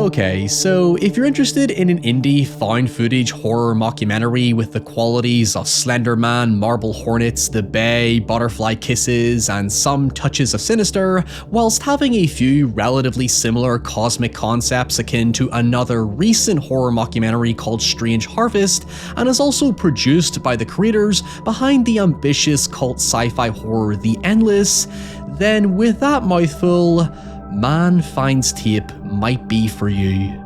Okay, so if you're interested in an indie found footage horror mockumentary with the qualities of Slender Man, Marble Hornets, The Bay, Butterfly Kisses, and some touches of sinister, whilst having a few relatively similar cosmic concepts akin to another recent horror mockumentary called Strange Harvest, and is also produced by the creators behind the ambitious cult sci-fi horror The Endless, then with that mouthful, Man Finds Tape might be for you.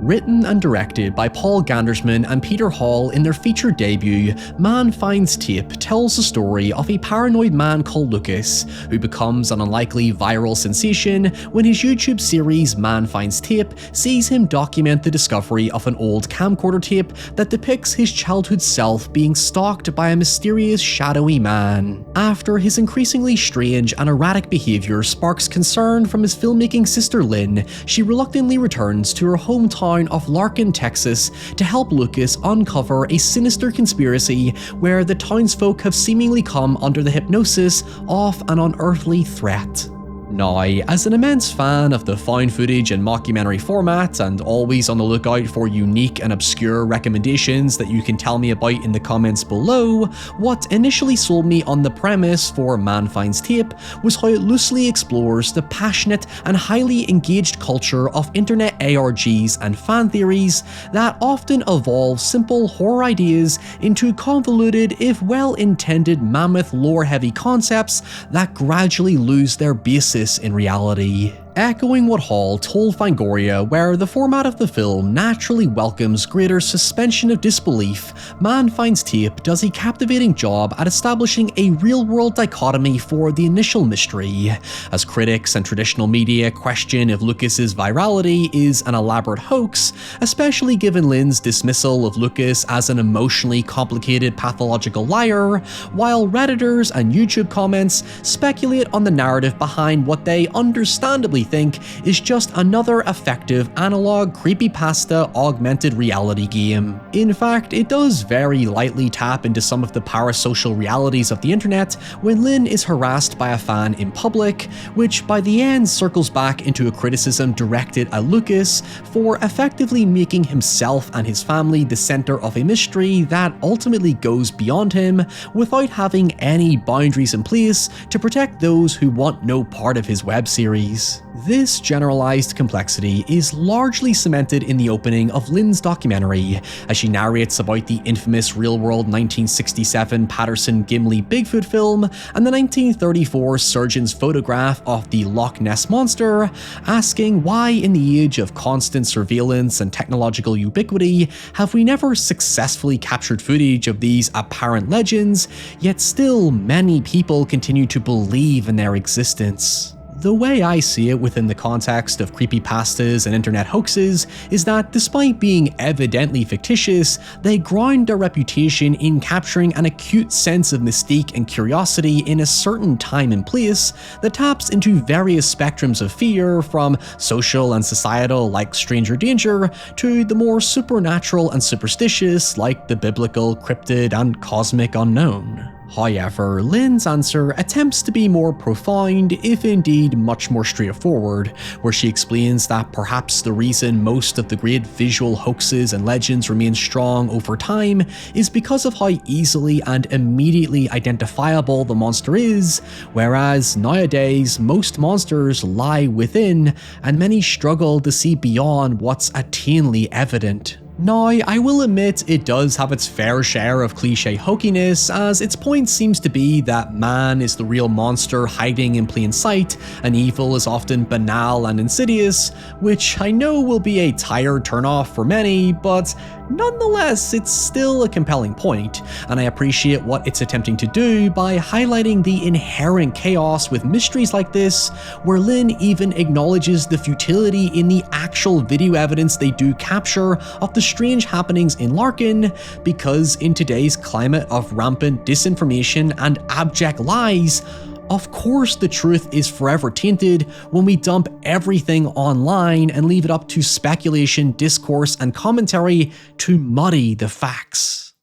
Written and directed by Paul Gandersman and Peter Hall in their feature debut, Man Finds Tape tells the story of a paranoid man called Lucas, who becomes an unlikely viral sensation when his YouTube series Man Finds Tape sees him document the discovery of an old camcorder tape that depicts his childhood self being stalked by a mysterious shadowy man. After his increasingly strange and erratic behaviour sparks concern from his filmmaking sister Lynn, she reluctantly returns to her hometown of Larkin, Texas, to help Lucas uncover a sinister conspiracy where the townsfolk have seemingly come under the hypnosis of an unearthly threat. Now, as an immense fan of the found footage and mockumentary format, and always on the lookout for unique and obscure recommendations that you can tell me about in the comments below, what initially sold me on the premise for Man Finds Tape was how it loosely explores the passionate and highly engaged culture of internet ARGs and fan theories that often evolve simple horror ideas into convoluted, if well-intended, mammoth lore-heavy concepts that gradually lose their basis in reality. Echoing what Hall told Fangoria, where the format of the film naturally welcomes greater suspension of disbelief, Man Finds Tape does a captivating job at establishing a real-world dichotomy for the initial mystery. As critics and traditional media question if Lucas's virality is an elaborate hoax, especially given Lynn's dismissal of Lucas as an emotionally complicated pathological liar, while Redditors and YouTube comments speculate on the narrative behind what they understandably think is just another effective analog creepypasta augmented reality game. In fact, it does very lightly tap into some of the parasocial realities of the internet when Lynn is harassed by a fan in public, which by the end circles back into a criticism directed at Lucas for effectively making himself and his family the center of a mystery that ultimately goes beyond him without having any boundaries in place to protect those who want no part of his web series. This generalized complexity is largely cemented in the opening of Lynn's documentary, as she narrates about the infamous real-world 1967 Patterson-Gimli Bigfoot film and the 1934 surgeon's photograph of the Loch Ness Monster, asking why in the age of constant surveillance and technological ubiquity have we never successfully captured footage of these apparent legends, yet still many people continue to believe in their existence. The way I see it within the context of creepypastas and internet hoaxes is that despite being evidently fictitious, they ground their reputation in capturing an acute sense of mystique and curiosity in a certain time and place that taps into various spectrums of fear, from social and societal like stranger danger to the more supernatural and superstitious like the biblical, cryptid, and cosmic unknown. However, Lynn's answer attempts to be more profound, if indeed much more straightforward, where she explains that perhaps the reason most of the great visual hoaxes and legends remain strong over time is because of how easily and immediately identifiable the monster is, whereas nowadays most monsters lie within, and many struggle to see beyond what's attainably evident. Now, I will admit it does have its fair share of cliche hokiness, as its point seems to be that man is the real monster hiding in plain sight, and evil is often banal and insidious, which I know will be a tired turnoff for many, but nonetheless, it's still a compelling point, and I appreciate what it's attempting to do by highlighting the inherent chaos with mysteries like this, where Lynn even acknowledges the futility in the actual video evidence they do capture of the strange happenings in Larkin, because in today's climate of rampant disinformation and abject lies, of course the truth is forever tainted when we dump everything online and leave it up to speculation, discourse, and commentary to muddy the facts.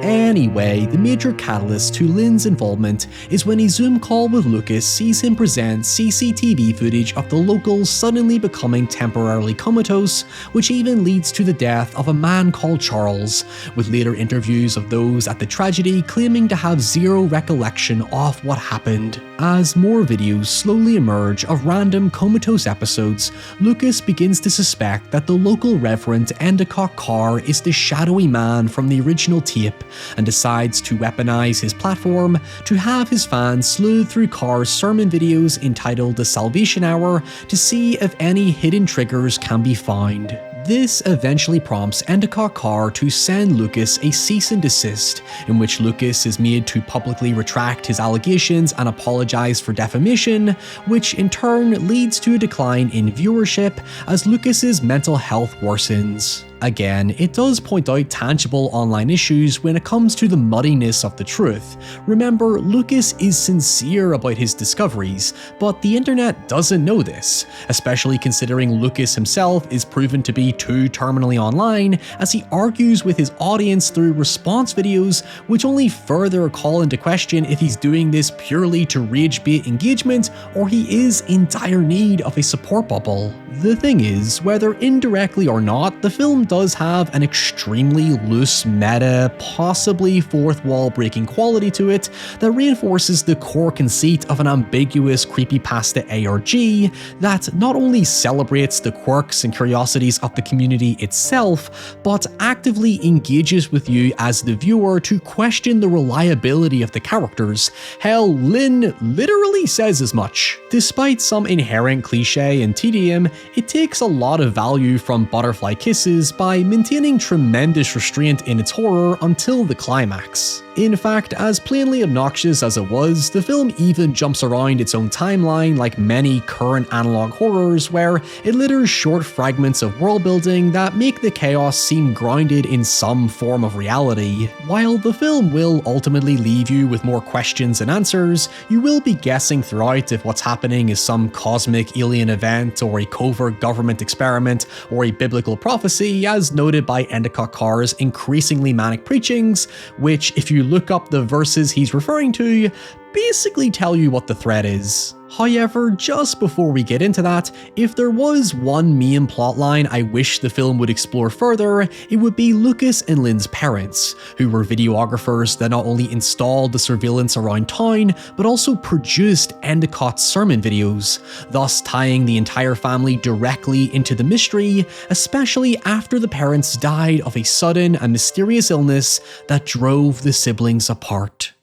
Anyway, the major catalyst to Lynn's involvement is when a Zoom call with Lucas sees him present CCTV footage of the locals suddenly becoming temporarily comatose, which even leads to the death of a man called Charles, with later interviews of those at the tragedy claiming to have zero recollection of what happened. As more videos slowly emerge of random comatose episodes, Lucas begins to suspect that the local Reverend Endicott Carr is the shadowy man from the original tape, and decides to weaponize his platform to have his fans sleuth through Carr's sermon videos entitled The Salvation Hour to see if any hidden triggers can be found. This eventually prompts Endicott Carr to send Lucas a cease and desist, in which Lucas is made to publicly retract his allegations and apologize for defamation, which in turn leads to a decline in viewership as Lucas's mental health worsens. Again, it does point out tangible online issues when it comes to the muddiness of the truth. Remember, Lucas is sincere about his discoveries, but the internet doesn't know this, especially considering Lucas himself is proven to be too terminally online as he argues with his audience through response videos, which only further call into question if he's doing this purely to rage bait engagement or he is in dire need of a support bubble. The thing is, whether indirectly or not, the film does have an extremely loose meta, possibly fourth wall breaking quality to it that reinforces the core conceit of an ambiguous creepypasta ARG that not only celebrates the quirks and curiosities of the community itself, but actively engages with you as the viewer to question the reliability of the characters. Hell, Lynn literally says as much. Despite some inherent cliche and tedium, it takes a lot of value from Butterfly Kisses by maintaining tremendous restraint in its horror until the climax. In fact, as plainly obnoxious as it was, the film even jumps around its own timeline like many current analog horrors, where it litters short fragments of world building that make the chaos seem grounded in some form of reality. While the film will ultimately leave you with more questions than answers, you will be guessing throughout if what's happening is some cosmic alien event or a covert government experiment or a biblical prophecy, as noted by Endicott Carr's increasingly manic preachings, which, if you look up the verses he's referring to, basically tell you what the threat is. However, just before we get into that, if there was one main plotline I wish the film would explore further, it would be Lucas and Lynn's parents, who were videographers that not only installed the surveillance around town, but also produced Endicott's sermon videos, thus tying the entire family directly into the mystery, especially after the parents died of a sudden and mysterious illness that drove the siblings apart.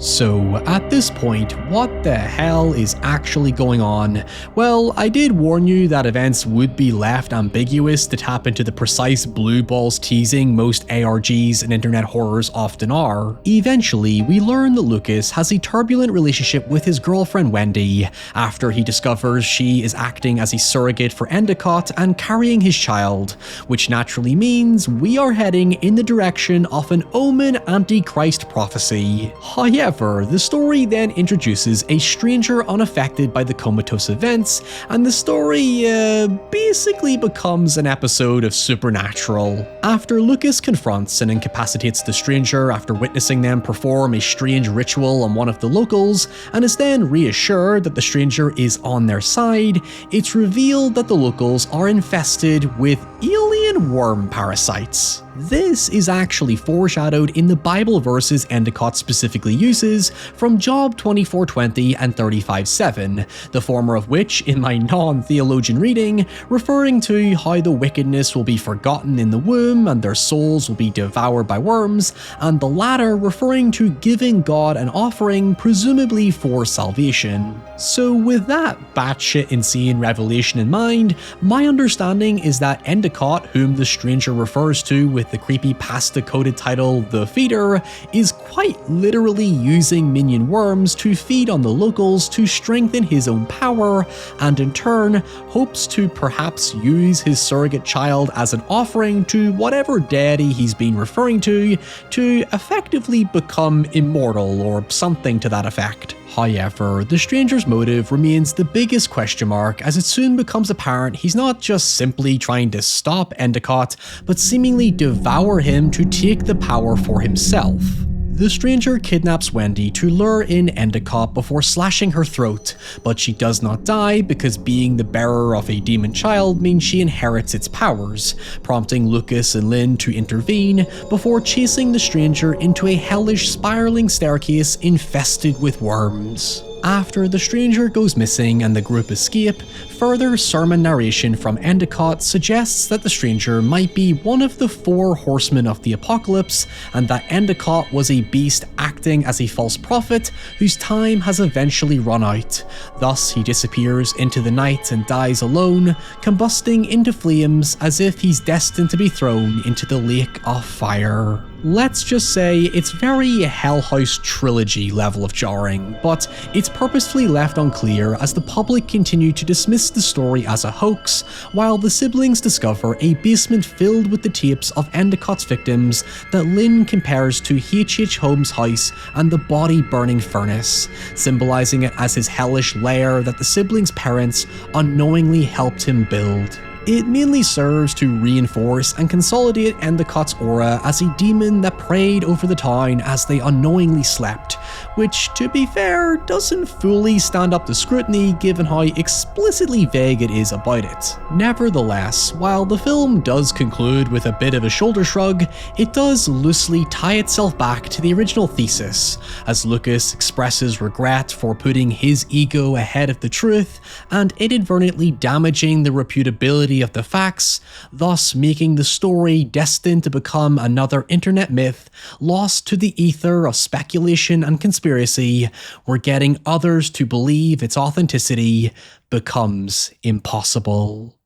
So, at this point, what the hell is actually going on? Well, I did warn you that events would be left ambiguous to tap into the precise blue balls teasing most ARGs and internet horrors often are. Eventually, we learn that Lucas has a turbulent relationship with his girlfriend Wendy, after he discovers she is acting as a surrogate for Endicott and carrying his child, which naturally means we are heading in the direction of an Omen Antichrist prophecy. However, the story then introduces a stranger unaffected by the comatose events, and the story basically becomes an episode of Supernatural. After Lucas confronts and incapacitates the stranger after witnessing them perform a strange ritual on one of the locals, and is then reassured that the stranger is on their side, it's revealed that the locals are infested with alien worm parasites. This is actually foreshadowed in the Bible verses Endicott specifically uses from Job 24:20 and 35:7, the former of which, in my non-theologian reading, referring to how the wickedness will be forgotten in the womb and their souls will be devoured by worms, and the latter referring to giving God an offering, presumably for salvation. So with that batshit insane revelation in mind, my understanding is that Endicott, whom the stranger refers to with the creepypasta coded title The Feeder, is quite literally using minion worms to feed on the locals to strengthen his own power, and in turn hopes to perhaps use his surrogate child as an offering to whatever deity he's been referring to effectively become immortal or something to that effect. However, the stranger's motive remains the biggest question mark, as it soon becomes apparent he's not just simply trying to stop Endicott, but seemingly devour him to take the power for himself. The stranger kidnaps Wendy to lure in Endicott before slashing her throat, but she does not die because being the bearer of a demon child means she inherits its powers, prompting Lucas and Lynn to intervene before chasing the stranger into a hellish spiraling staircase infested with worms. After the stranger goes missing and the group escape, further sermon narration from Endicott suggests that the stranger might be one of the 4 horsemen of the apocalypse, and that Endicott was a beast acting as a false prophet whose time has eventually run out. Thus he disappears into the night and dies alone, combusting into flames as if he's destined to be thrown into the lake of fire. Let's just say it's very Hell House trilogy level of jarring, but it's purposefully left unclear as the public continue to dismiss the story as a hoax, while the siblings discover a basement filled with the tapes of Endicott's victims that Lynn compares to H.H. Holmes' house and the body-burning furnace, symbolizing it as his hellish lair that the siblings' parents unknowingly helped him build. It mainly serves to reinforce and consolidate Endicott's aura as a demon that preyed over the town as they unknowingly slept, which, to be fair, doesn't fully stand up to scrutiny given how explicitly vague it is about it. Nevertheless, while the film does conclude with a bit of a shoulder shrug, it does loosely tie itself back to the original thesis, as Lucas expresses regret for putting his ego ahead of the truth and inadvertently damaging the reputability of the facts, thus making the story destined to become another internet myth lost to the ether of speculation and conspiracy, where getting others to believe its authenticity becomes impossible.